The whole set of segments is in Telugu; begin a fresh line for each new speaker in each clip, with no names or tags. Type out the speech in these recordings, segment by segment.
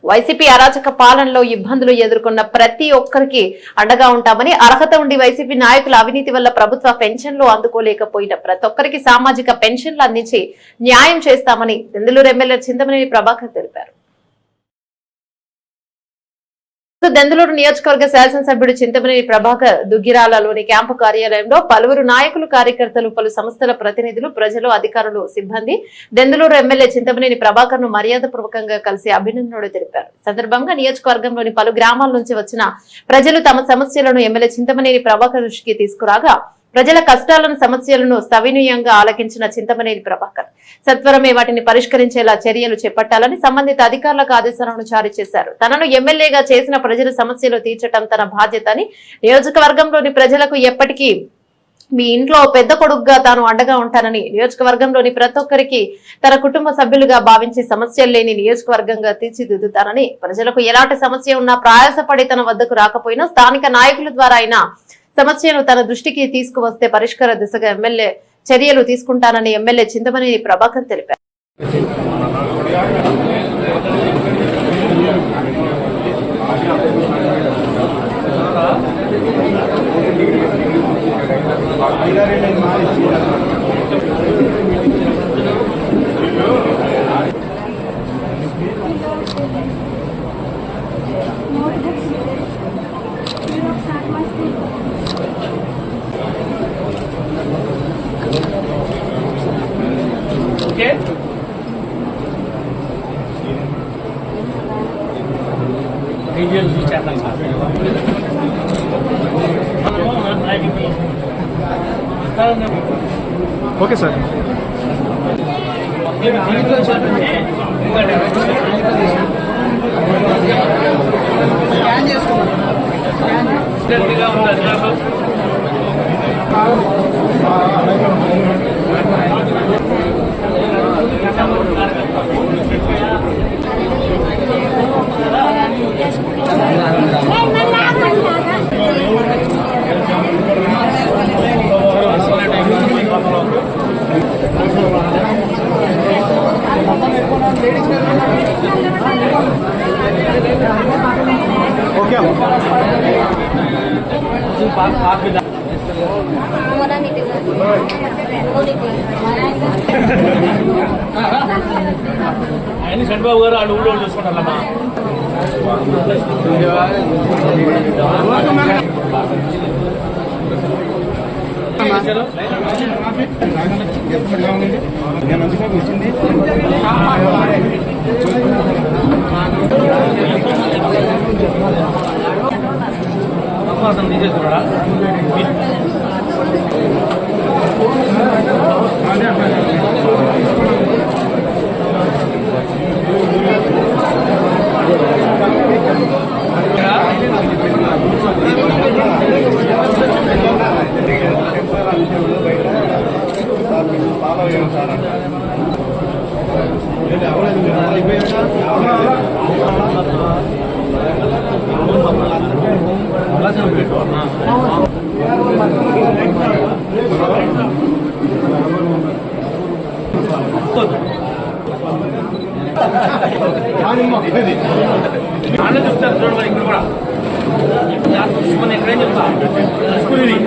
వైసీపీ అరాచక పాలనలో ఇబ్బందులు ఎదుర్కొన్న ప్రతి ఒక్కరికి అండగా ఉంటామని, అర్హత ఉండి వైసీపీ నాయకుల అవినీతి వల్ల ప్రభుత్వ పెన్షన్లు అందుకోలేకపోయిన ప్రతి ఒక్కరికి సామాజిక పెన్షన్లు అందించి న్యాయం చేస్తామని దెందులూరు ఎమ్మెల్యే చింతమనేని ప్రభాకర్ తెలిపారు. దెందులూరు నియోజకవర్గ శాసనసభ్యుడు చింతమనేని ప్రభాకర్ దుగ్గిరాలలోని క్యాంపు కార్యాలయంలో పలువురు నాయకులు, కార్యకర్తలు, పలు సంస్థల ప్రతినిధులు, ప్రజలు, అధికారులు, సిబ్బంది దెందులూరు ఎమ్మెల్యే చింతమనేని ప్రభాకర్ ను మర్యాదపూర్వకంగా కలిసి అభినందనలు తెలిపారు. సందర్భంగా నియోజకవర్గంలోని పలు గ్రామాల నుంచి వచ్చిన ప్రజలు తమ సమస్యలను ఎమ్మెల్యే చింతమనేని ప్రభాకర్ దృష్టికి తీసుకురాగా ప్రజల కష్టాలను, సమస్యలను సవినయంగా ఆలకించిన చింతమనేని ప్రభాకర్ సత్వరమే వాటిని పరిష్కరించేలా చర్యలు చేపట్టాలని సంబంధిత అధికారులకు ఆదేశాలను జారీ చేశారు. తనను ఎమ్మెల్యేగా చేసిన ప్రజల సమస్యలు తీర్చడం తన బాధ్యత అని, నియోజకవర్గంలోని ప్రజలకు ఎప్పటికీ మీ ఇంట్లో పెద్ద కొడుకుగా తాను అండగా ఉంటానని, నియోజకవర్గంలోని ప్రతి ఒక్కరికి తన కుటుంబ సభ్యులుగా భావించి సమస్యలు లేని నియోజకవర్గంగా తీర్చిదిద్దుతానని, ప్రజలకు ఎలాంటి సమస్య ఉన్నా ప్రయాసపడి తన వద్దకు రాకపోయినా స్థానిక నాయకుల ద్వారా అయినా సమస్యను తన దృష్టికి తీసుకువస్తే పరిష్కార దిశగా ఎమ్మెల్యే చర్యలు తీసుకుంటానని ఎమ్మెల్యే చింతమనేని ప్రభాకర్ తెలిపారు.
Okay sir.
ఆయన చంద్రబాబు గారు వాళ్ళు ఊళ్ళో చూసుకుంటారమ్మా.
వచ్చింది
తీసేస్తున్నాడా? ఆనంద చెప్తారు చూడండి, ఇక్కడ కూడా మనం ఎక్కడేం చెప్తా స్కూల్ ఇది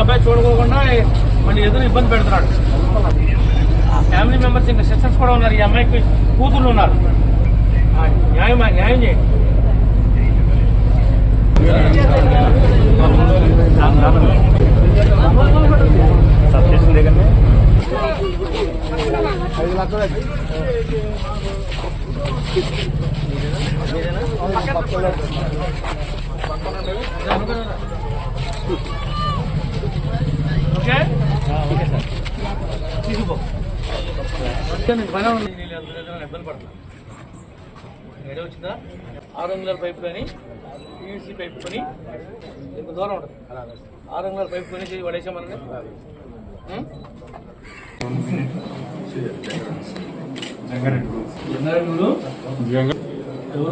అబ్బాయి చూడుకోకుండా మన ఎదురు ఇబ్బంది పెడుతున్నాడు. ఫ్యామిలీ మెంబర్స్ ఇంకా సిస్టర్స్ కూడా ఉన్నారు. ఈ అమ్మాయికి కూతుర్లు ఉన్నారు. న్యాయం చేయండి. ఓకే తీసుకుపో. ఇబ్బంది పడుతున్నా. ఐడియా వచ్చిందా? 6 అంగుళాల పైపు కానీ పీవీసీ పైపు కొని ఇంత దూరం ఉంటుంది. 6 అంగుళాల పైపు కొని చేసి పడేసామని జంగారెడ్డి